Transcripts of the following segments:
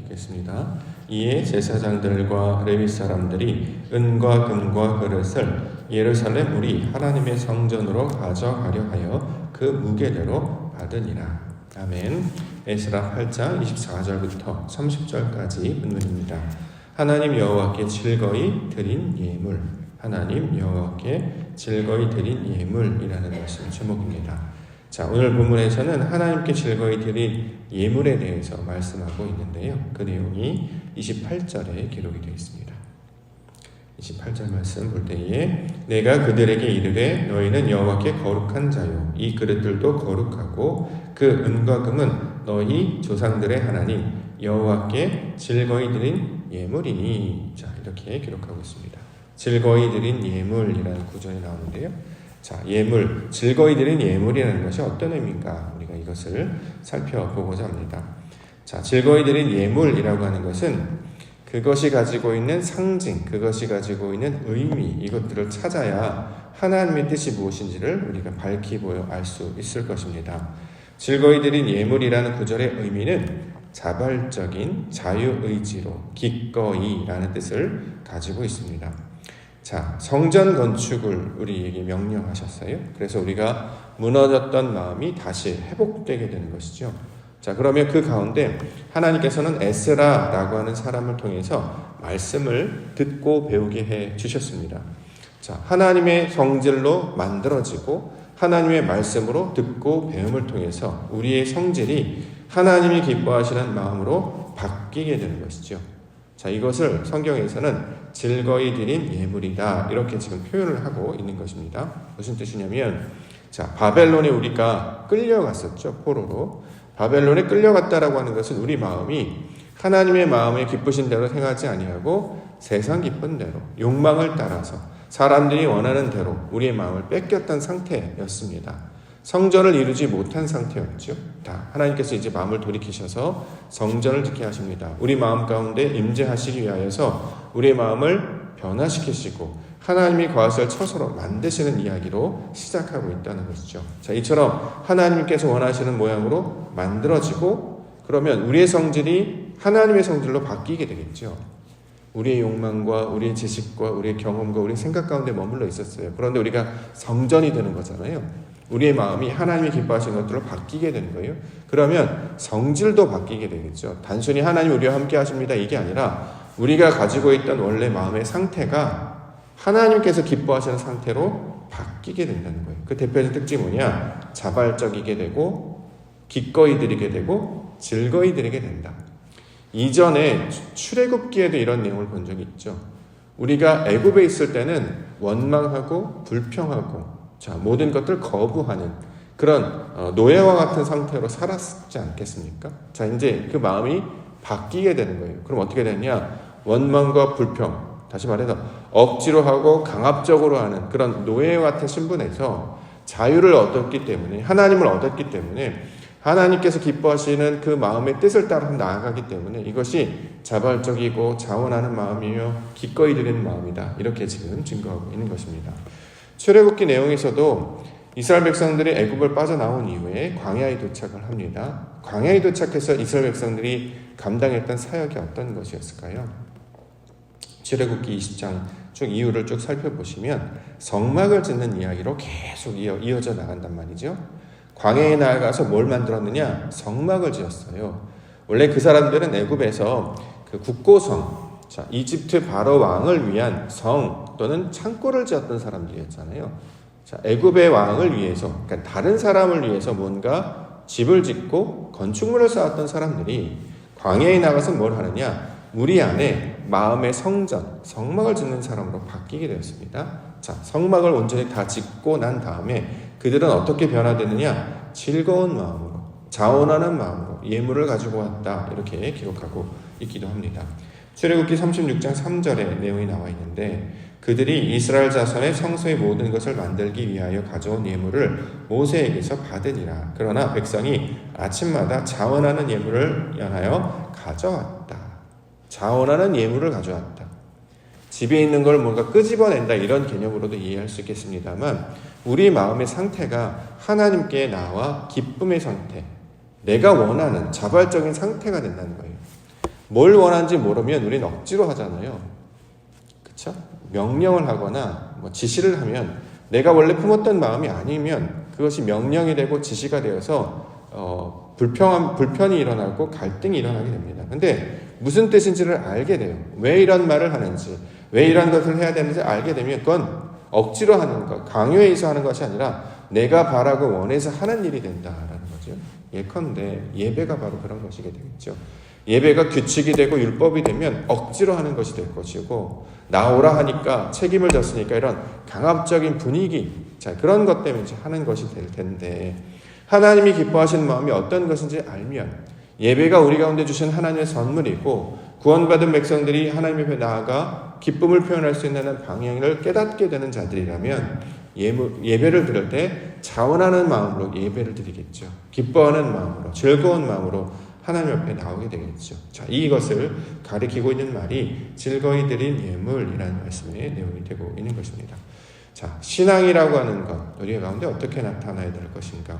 읽겠습니다. 이에 제사장들과 레위 사람들이 은과 금과 그릇을 예루살렘 우리 하나님의 성전으로 가져가려 하여 그 무게대로 받으니라. 아멘. 에스라 8장 24절부터 30절까지 본문입니다. 하나님 여호와께 즐거이 드린 예물, 하나님 여호와께 즐거이 드린 예물이라는 말씀 제목입니다. 자, 오늘 본문에서는 하나님께 즐거이 드린 예물에 대해서 말씀하고 있는데요. 그 내용이 28절에 기록이 되어 있습니다. 28절 말씀 볼 때에 내가 그들에게 이르되 너희는 여호와께 거룩한 자요 이 그릇들도 거룩하고 그 은과 금은 너희 조상들의 하나님 여호와께 즐거이 드린 예물이니. 자, 이렇게 기록하고 있습니다. 즐거이 드린 예물이라는 구절이 나오는데요. 자, 예물, 즐거이 드린 예물이라는 것이 어떤 의미인가? 우리가 이것을 살펴보고자 합니다. 자, 즐거이 드린 예물이라고 하는 것은 그것이 가지고 있는 상징, 그것이 가지고 있는 의미, 이것들을 찾아야 하나님의 뜻이 무엇인지를 우리가 밝히 보여 알 수 있을 것입니다. 즐거이 드린 예물이라는 구절의 의미는 자발적인 자유의지로 기꺼이라는 뜻을 가지고 있습니다. 자, 성전 건축을 우리에게 명령하셨어요. 그래서 우리가 무너졌던 마음이 다시 회복되게 되는 것이죠. 자, 그러면 그 가운데 하나님께서는 에스라라고 하는 사람을 통해서 말씀을 듣고 배우게 해 주셨습니다. 자, 하나님의 성질로 만들어지고 하나님의 말씀으로 듣고 배움을 통해서 우리의 성질이 하나님이 기뻐하시는 마음으로 바뀌게 되는 것이죠. 자, 이것을 성경에서는 즐거이 드린 예물이다 이렇게 지금 표현을 하고 있는 것입니다. 무슨 뜻이냐면, 자, 바벨론에 우리가 끌려갔었죠. 포로로. 바벨론에 끌려갔다라고 하는 것은 우리 마음이 하나님의 마음에 기쁘신 대로 행하지 아니하고 세상 기쁜 대로 욕망을 따라서 사람들이 원하는 대로 우리의 마음을 뺏겼던 상태였습니다. 성전을 이루지 못한 상태였죠. 다 하나님께서 이제 마음을 돌이키셔서 성전을 짓게 하십니다. 우리 마음 가운데 임재하시기 위하여서 우리의 마음을 변화시키시고 하나님이 거하실 처소로 만드시는 이야기로 시작하고 있다는 것이죠. 자, 이처럼 하나님께서 원하시는 모양으로 만들어지고 그러면 우리의 성질이 하나님의 성질로 바뀌게 되겠죠. 우리의 욕망과 우리의 지식과 우리의 경험과 우리의 생각 가운데 머물러 있었어요. 그런데 우리가 성전이 되는 거잖아요. 우리의 마음이 하나님이 기뻐하시는 것들로 바뀌게 되는 거예요. 그러면 성질도 바뀌게 되겠죠. 단순히 하나님 우리와 함께 하십니다 이게 아니라 우리가 가지고 있던 원래 마음의 상태가 하나님께서 기뻐하시는 상태로 바뀌게 된다는 거예요. 그 대표적인 특징이 뭐냐? 자발적이게 되고 기꺼이 드리게 되고 즐거이 드리게 된다. 이전에 출애굽기에도 이런 내용을 본 적이 있죠. 우리가 애굽에 있을 때는 원망하고 불평하고 자, 모든 것들 거부하는 그런 노예와 같은 상태로 살았지 않겠습니까? 자, 이제 그 마음이 바뀌게 되는 거예요. 그럼 어떻게 되냐? 원망과 불평, 다시 말해서 억지로 하고 강압적으로 하는 그런 노예와 같은 신분에서 자유를 얻었기 때문에, 하나님을 얻었기 때문에 하나님께서 기뻐하시는 그 마음의 뜻을 따라 나아가기 때문에 이것이 자발적이고 자원하는 마음이며 기꺼이 드리는 마음이다. 이렇게 지금 증거하고 있는 것입니다. 출애굽기 내용에서도 이스라엘 백성들이 애굽을 빠져나온 이후에 광야에 도착을 합니다. 광야에 도착해서 이스라엘 백성들이 감당했던 사역이 어떤 것이었을까요? 출애굽기 20장 쭉 이유를 쭉 살펴보시면 성막을 짓는 이야기로 계속 이어져 나간단 말이죠. 광야에 나아가서 뭘 만들었느냐? 성막을 지었어요. 원래 그 사람들은 애굽에서 그 국고성, 자, 이집트 바로 왕을 위한 성 또는 창고를 지었던 사람들이었잖아요. 자, 애굽의 왕을 위해서, 그러니까 다른 사람을 위해서 뭔가 집을 짓고 건축물을 쌓았던 사람들이 광야에 나가서 뭘 하느냐? 우리 안에 마음의 성전, 성막을 짓는 사람으로 바뀌게 되었습니다. 자, 성막을 온전히 다 짓고 난 다음에 그들은 어떻게 변화되느냐? 즐거운 마음으로, 자원하는 마음으로 예물을 가지고 왔다. 이렇게 기록하고 있기도 합니다. 출애굽기 36장 3절에 내용이 나와 있는데 그들이 이스라엘 자손의 성소의 모든 것을 만들기 위하여 가져온 예물을 모세에게서 받으니라. 그러나 백성이 아침마다 자원하는 예물을 연하여 가져왔다. 자원하는 예물을 가져왔다. 집에 있는 걸 뭔가 끄집어낸다 이런 개념으로도 이해할 수 있겠습니다만 우리 마음의 상태가 하나님께 나와 기쁨의 상태, 내가 원하는 자발적인 상태가 된다는 거예요. 뭘 원하는지 모르면 우리는 억지로 하잖아요. 그렇죠? 명령을 하거나 지시를 하면 내가 원래 품었던 마음이 아니면 그것이 명령이 되고 지시가 되어서 불편이 일어나고 갈등이 일어나게 됩니다. 근데 무슨 뜻인지를 알게 돼요. 왜 이런 말을 하는지, 왜 이런 것을 해야 되는지 알게 되면 그건 억지로 하는 것, 강요에 의해서 하는 것이 아니라 내가 바라고 원해서 하는 일이 된다라는 거죠. 예컨대 예배가 바로 그런 것이게 되겠죠. 예배가 규칙이 되고 율법이 되면 억지로 하는 것이 될 것이고, 나오라 하니까 책임을 졌으니까 이런 강압적인 분위기, 자, 그런 것 때문에 하는 것이 될 텐데, 하나님이 기뻐하시는 마음이 어떤 것인지 알면 예배가 우리 가운데 주신 하나님의 선물이고 구원받은 백성들이 하나님 앞에 나아가 기쁨을 표현할 수 있는 방향을 깨닫게 되는 자들이라면 예배를 드릴 때 자원하는 마음으로 예배를 드리겠죠. 기뻐하는 마음으로, 즐거운 마음으로 하나님 앞에 나오게 되겠죠. 자, 이것을 가리키고 있는 말이 즐거이 드린 예물이라는 말씀의 내용이 되고 있는 것입니다. 자, 신앙이라고 하는 것, 우리 가운데 어떻게 나타나야 될 것인가?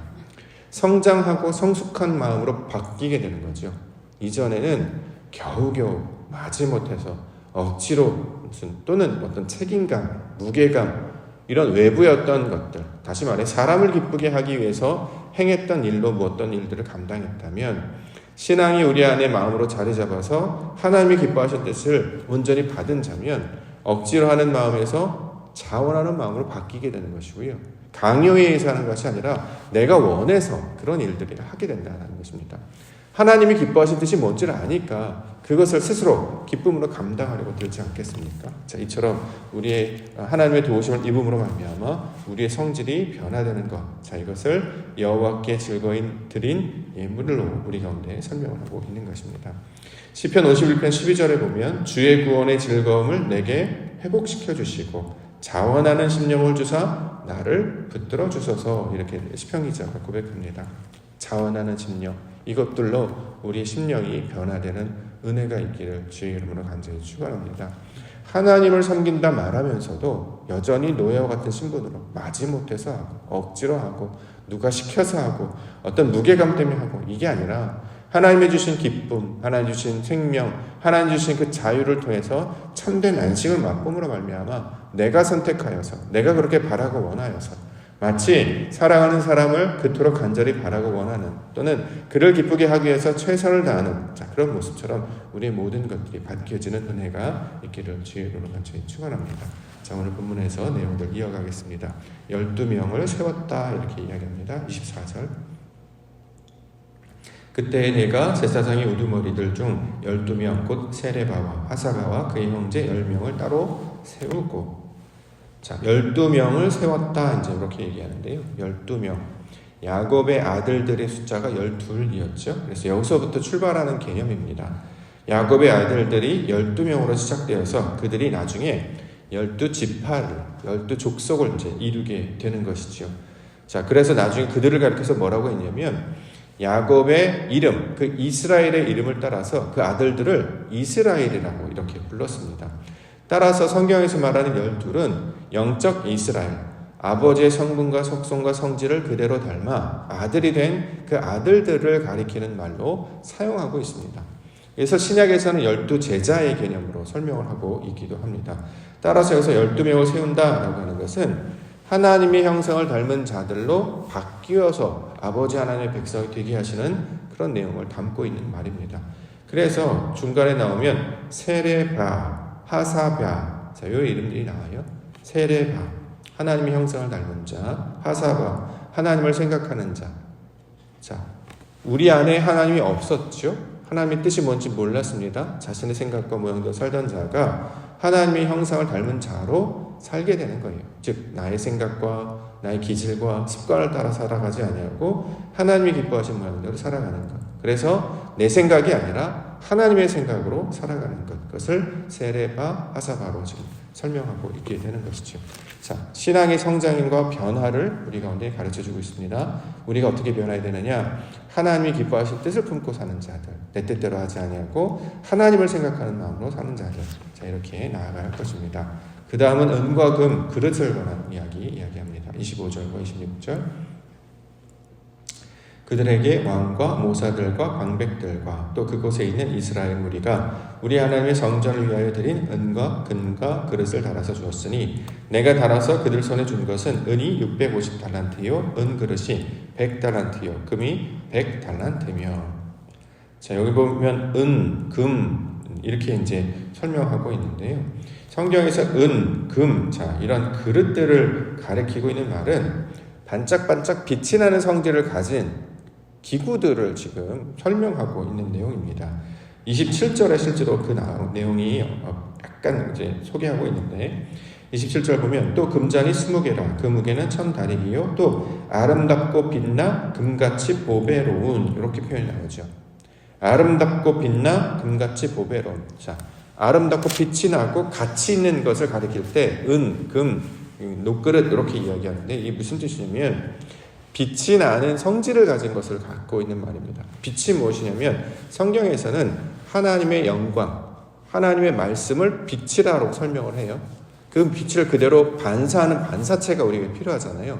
성장하고 성숙한 마음으로 바뀌게 되는 거죠. 이전에는 겨우겨우 마지못해서 억지로 또는 어떤 책임감, 무게감, 이런 외부의 어떤 것들, 다시 말해 사람을 기쁘게 하기 위해서 행했던 일로 어떤 일들을 감당했다면, 신앙이 우리 안에 마음으로 자리 잡아서 하나님이 기뻐하신 뜻을 온전히 받은 자면 억지로 하는 마음에서 자원하는 마음으로 바뀌게 되는 것이고요. 강요에 의해서 하는 것이 아니라 내가 원해서 그런 일들을 하게 된다는 것입니다. 하나님이 기뻐하신 뜻이 뭔지를 아니까 그것을 스스로 기쁨으로 감당하려고 들지 않겠습니까? 자, 이처럼 우리의 하나님의 도우심을 입음으로 말미암아 우리의 성질이 변화되는 것, 자, 이것을 여호와께 즐거이 드린 예물로 우리 가운데 설명을 하고 있는 것입니다. 시편 51편 12절에 보면 주의 구원의 즐거움을 내게 회복시켜 주시고 자원하는 심령을 주사 나를 붙들어 주소서, 이렇게 시편기자가 고백합니다. 자원하는 심령, 이것들로 우리 심령이 변화되는 은혜가 있기를 주의 이름으로 간절히 축원합니다. 하나님을 섬긴다 말하면서도 여전히 노예와 같은 신분으로 마지못해서 하고 억지로 하고 누가 시켜서 하고 어떤 무게감 때문에 하고, 이게 아니라 하나님이 주신 기쁨, 하나님 주신 생명, 하나님 주신 그 자유를 통해서 참된 안식을 맛봄으로 말미암아 내가 선택하여서, 내가 그렇게 바라고 원하여서, 마치 사랑하는 사람을 그토록 간절히 바라고 원하는, 또는 그를 기쁘게 하기 위해서 최선을 다하는, 자, 그런 모습처럼 우리의 모든 것들이 바뀌어지는 은혜가 있기를 주의 이름으로 간절히 축원합니다. 자, 오늘 본문에서 내용들 이어가겠습니다. 12명을 세웠다, 이렇게 이야기합니다. 24절. 그때 내가 제사장의 우두머리들 중 12명 곧 세레바와 하사바와 그의 형제 10명을 따로 세우고, 자, 12명을 세웠다, 이제 이렇게 얘기하는데요. 12명. 야곱의 아들들의 숫자가 12이었죠. 그래서 여기서부터 출발하는 개념입니다. 야곱의 아들들이 12명으로 시작되어서 그들이 나중에 12지파를, 12족속을 이제 이루게 되는 것이죠. 자, 그래서 나중에 그들을 가리켜서 뭐라고 했냐면, 야곱의 이름, 그 이스라엘의 이름을 따라서 그 아들들을 이스라엘이라고 이렇게 불렀습니다. 따라서 성경에서 말하는 12은 영적 이스라엘, 아버지의 성분과 속성과 성질을 그대로 닮아 아들이 된 그 아들들을 가리키는 말로 사용하고 있습니다. 그래서 신약에서는 12제자의 개념으로 설명을 하고 있기도 합니다. 따라서 여기서 12명을 세운다라고 하는 것은 하나님의 형상을 닮은 자들로 바뀌어서 아버지 하나님의 백성이 되게 하시는 그런 내용을 담고 있는 말입니다. 그래서 중간에 나오면 세레바, 하사바, 자, 이 이름들이 나와요. 세레바, 하나님의 형상을 닮은 자; 하사바, 하나님을 생각하는 자. 자, 우리 안에 하나님이 없었죠. 하나님의 뜻이 뭔지 몰랐습니다. 자신의 생각과 모양대로 살던 자가 하나님의 형상을 닮은 자로 살게 되는 거예요. 즉, 나의 생각과 나의 기질과 습관을 따라 살아가지 아니하고 하나님이 기뻐하신 모양대로 살아가는 것. 그래서 내 생각이 아니라 하나님의 생각으로 살아가는 것. 그것을 세레바, 하사바로 지금 설명하고 있게 되는 것이죠. 자, 신앙의 성장과 변화를 우리 가운데 가르쳐주고 있습니다. 우리가 어떻게 변화해야 되느냐? 하나님이 기뻐하신 뜻을 품고 사는 자들, 내 뜻대로 하지 아니하고 하나님을 생각하는 마음으로 사는 자들, 자, 이렇게 나아가야 할 것입니다. 그 다음은 은과 금, 그릇을 관한 이야기합니다. 25절과 26절. 그들에게 왕과 모사들과 방백들과 또 그곳에 있는 이스라엘 무리가 우리 하나님의 성전을 위하여 드린 은과 금과 그릇을 달아서 주었으니 내가 달아서 그들 손에 준 것은 은이 650달란트요 은 그릇이 100달란트요 금이 100달란트며. 자, 여기 보면 은, 금 이렇게 이제 설명하고 있는데요. 성경에서 은, 금, 자, 이런 그릇들을 가리키고 있는 말은 반짝반짝 빛이 나는 성질을 가진 기구들을 지금 설명하고 있는 내용입니다. 27절에 실제로 그 내용이 약간 이제 소개하고 있는데 27절 보면 또 금잔이 20개라 그 무게는 1000다리이요 또 아름답고 빛나 금같이 보배로운 이렇게 표현이 나오죠. 아름답고 빛나 금같이 보배로운. 자, 아름답고 빛이 나고 가치 있는 것을 가리킬 때 은, 금, 녹그릇 이렇게 이야기하는데 이게 무슨 뜻이냐면 빛이 나는 성질을 가진 것을 갖고 있는 말입니다. 빛이 무엇이냐면 성경에서는 하나님의 영광, 하나님의 말씀을 빛이라고 설명을 해요. 그 빛을 그대로 반사하는 반사체가 우리에게 필요하잖아요.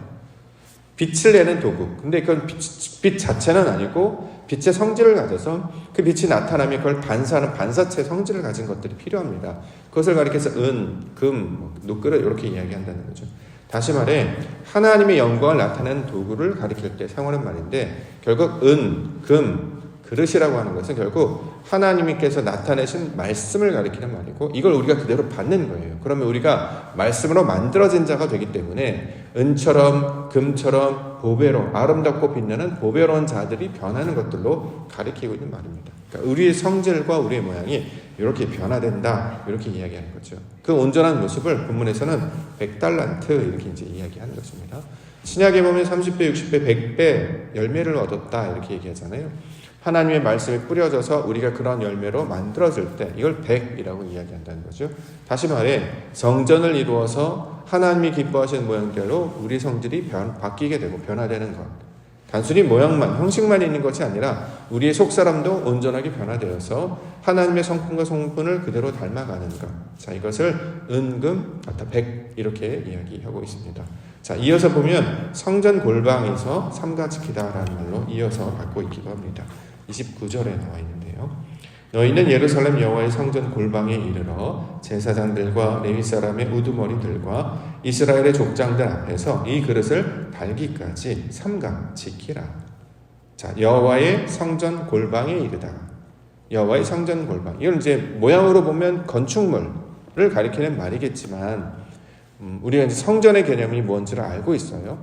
빛을 내는 도구. 근데 그건 빛 자체는 아니고 빛의 성질을 가져서 그 빛이 나타나면 그걸 반사하는 반사체 성질을 가진 것들이 필요합니다. 그것을 가리켜서 은, 금, 녹그릇 이렇게 이야기한다는 거죠. 다시 말해 하나님의 영광을 나타내는 도구를 가리킬 때 사용하는 말인데 결국 은, 금, 그릇이라고 하는 것은 결국 하나님께서 나타내신 말씀을 가리키는 말이고 이걸 우리가 그대로 받는 거예요. 그러면 우리가 말씀으로 만들어진 자가 되기 때문에 은처럼 금처럼 보배로 아름답고 빛나는 보배로운 자들이 변하는 것들로 가리키고 있는 말입니다. 그러니까 우리의 성질과 우리의 모양이 이렇게 변화된다 이렇게 이야기하는 거죠. 그 온전한 모습을 본문에서는 100달란트 이렇게 이제 이야기하는 것입니다. 신약에 보면 30배, 60배, 100배 열매를 얻었다 이렇게 얘기하잖아요. 하나님의 말씀이 뿌려져서 우리가 그런 열매로 만들어질 때 이걸 100이라고 이야기한다는 거죠. 다시 말해 성전을 이루어서 하나님이 기뻐하시는 모양대로 우리 성질이 바뀌게 되고 변화되는 것. 단순히 모양만, 형식만 있는 것이 아니라 우리의 속사람도 온전하게 변화되어서 하나님의 성품과 성분을 그대로 닮아가는 것. 자, 이것을 은금, 100 이렇게 이야기하고 있습니다. 자, 이어서 보면 성전 골방에서 삼가지키다라는 말로 이어서 받고 있기도 합니다. 29절에 나와 있는데요. 너희는 예루살렘 여호와의 성전 골방에 이르러 제사장들과 레위 사람의 우두머리들과 이스라엘의 족장들 앞에서 이 그릇을 달기까지 삼가 지키라. 자, 여호와의 성전 골방에 이르다. 여호와의 성전 골방. 이건 이제 모양으로 보면 건축물을 가리키는 말이겠지만 우리가 이제 성전의 개념이 뭔지를 알고 있어요.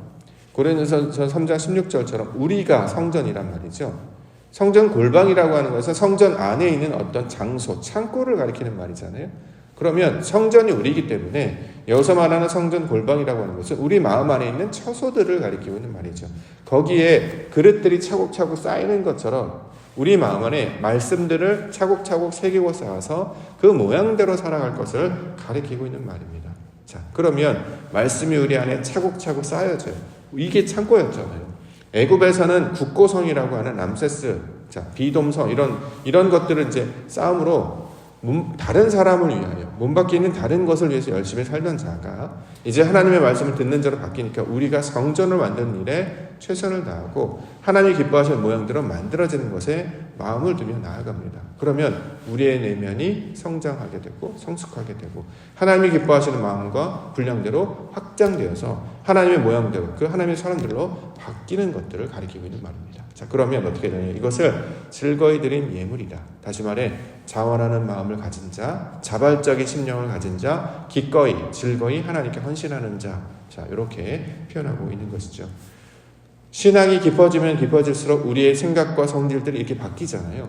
고린도서 3장 16절처럼 우리가 성전이란 말이죠. 성전 골방이라고 하는 것은 성전 안에 있는 어떤 장소, 창고를 가리키는 말이잖아요. 그러면 성전이 우리이기 때문에 여기서 말하는 성전 골방이라고 하는 것은 우리 마음 안에 있는 처소들을 가리키고 있는 말이죠. 거기에 그릇들이 차곡차곡 쌓이는 것처럼 우리 마음 안에 말씀들을 차곡차곡 새기고 쌓아서 그 모양대로 살아갈 것을 가리키고 있는 말입니다. 자, 그러면 말씀이 우리 안에 차곡차곡 쌓여져요. 이게 창고였잖아요. 애굽에서는 국고성이라고 하는 람세스, 자, 비돔성 이런 것들을 이제 싸움으로 다른 사람을 위하여 문 밖에 있는 다른 것을 위해서 열심히 살던 자가 이제 하나님의 말씀을 듣는 자로 바뀌니까 우리가 성전을 만드는 일에 최선을 다하고 하나님이 기뻐하시는 모양대로 만들어지는 것에 마음을 두며 나아갑니다. 그러면 우리의 내면이 성장하게 되고 성숙하게 되고 하나님이 기뻐하시는 마음과 분량대로 확장되어서 하나님의 모양대로 그 하나님의 사람들로 바뀌는 것들을 가리키고 있는 말입니다. 자, 그러면 어떻게 되냐? 이것을 즐거이 드린 예물이다. 다시 말해 자원하는 마음을 가진 자, 자발적인 심령을 가진 자, 기꺼이 즐거이 하나님께 헌신하는 자, 자, 이렇게 표현하고 있는 것이죠. 신앙이 깊어지면 깊어질수록 우리의 생각과 성질들이 이렇게 바뀌잖아요.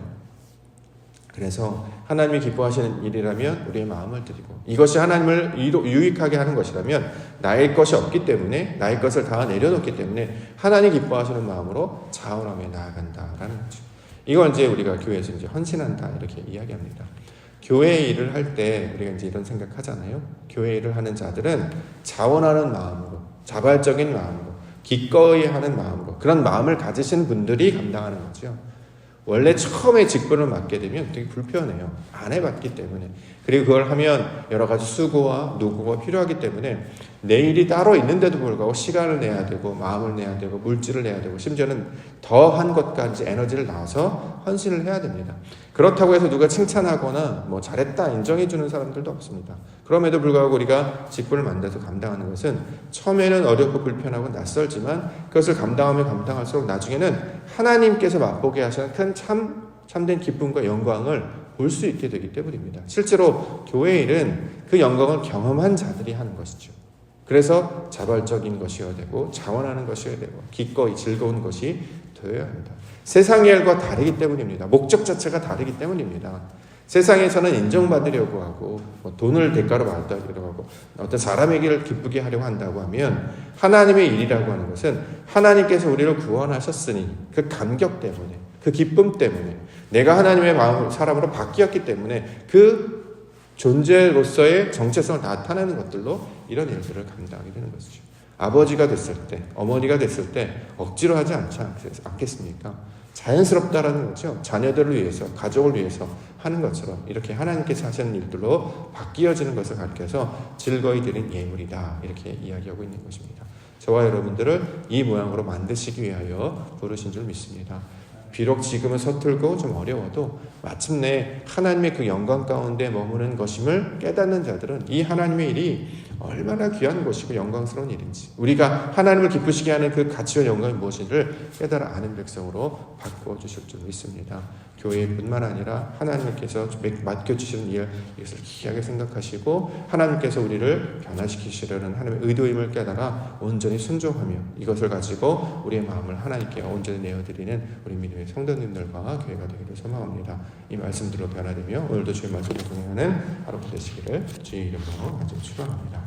그래서 하나님이 기뻐하시는 일이라면 우리의 마음을 드리고 이것이 하나님을 유익하게 하는 것이라면 나의 것이 없기 때문에 나의 것을 다 내려놓기 때문에 하나님 기뻐하시는 마음으로 자원하며 나아간다라는 거죠. 이걸 이제 우리가 교회에서 이제 헌신한다 이렇게 이야기합니다. 교회 일을 할 때 우리가 이제 이런 생각하잖아요. 교회 일을 하는 자들은 자원하는 마음으로 자발적인 마음으로 기꺼이 하는 마음으로 그런 마음을 가지신 분들이 감당하는 거죠. 원래 처음에 직분을 맡게 되면 되게 불편해요. 안 해봤기 때문에. 그리고 그걸 하면 여러 가지 수고와 노고가 필요하기 때문에 내일이 따로 있는데도 불구하고 시간을 내야 되고 마음을 내야 되고 물질을 내야 되고 심지어는 더한 것까지 에너지를 나와서 헌신을 해야 됩니다. 그렇다고 해서 누가 칭찬하거나 뭐 잘했다 인정해 주는 사람들도 없습니다. 그럼에도 불구하고 우리가 직분을 만나서 감당하는 것은 처음에는 어렵고 불편하고 낯설지만 그것을 감당하면 감당할수록 나중에는 하나님께서 맛보게 하시는 큰 참된 기쁨과 영광을 볼 수 있게 되기 때문입니다. 실제로 교회의 일은 그 영광을 경험한 자들이 하는 것이죠. 그래서 자발적인 것이어야 되고 자원하는 것이어야 되고 기꺼이 즐거운 것이 되어야 합니다. 세상의 일과 다르기 때문입니다. 목적 자체가 다르기 때문입니다. 세상에서는 인정받으려고 하고 돈을 대가로 받으려고 하고 어떤 사람에게 기쁘게 하려고 한다고 하면 하나님의 일이라고 하는 것은 하나님께서 우리를 구원하셨으니 그 감격 때문에 그 기쁨 때문에 내가 하나님의 사람으로 바뀌었기 때문에 그 존재로서의 정체성을 나타내는 것들로 이런 일들을 감당하게 되는 것이죠. 아버지가 됐을 때, 어머니가 됐을 때 억지로 하지 않겠습니까? 자연스럽다라는 거죠. 자녀들을 위해서, 가족을 위해서 하는 것처럼 이렇게 하나님께서 하시는 일들로 바뀌어지는 것을 가르쳐서 즐거이 드린 예물이다. 이렇게 이야기하고 있는 것입니다. 저와 여러분들을 이 모양으로 만드시기 위하여 부르신 줄 믿습니다. 비록 지금은 서툴고 좀 어려워도 마침내 하나님의 그 영광 가운데 머무는 것임을 깨닫는 자들은 이 하나님의 일이 얼마나 귀한 것이고 영광스러운 일인지 우리가 하나님을 기쁘시게 하는 그 가치와 영광이 무엇인지를 깨달아 아는 백성으로 바꾸어 주실 줄 믿습니다. 교회뿐만 아니라 하나님께서 맡겨주시는 일 이것을 귀하게 생각하시고 하나님께서 우리를 변화시키시려는 하나님의 의도임을 깨달아 온전히 순종하며 이것을 가지고 우리의 마음을 하나님께 온전히 내어드리는 우리 믿음의 성도님들과 교회가 되기를 소망합니다. 이 말씀들로 변화되며 오늘도 주의 말씀을 통하는 하루 되시기를 주의 이름으로 간절히 축원합니다.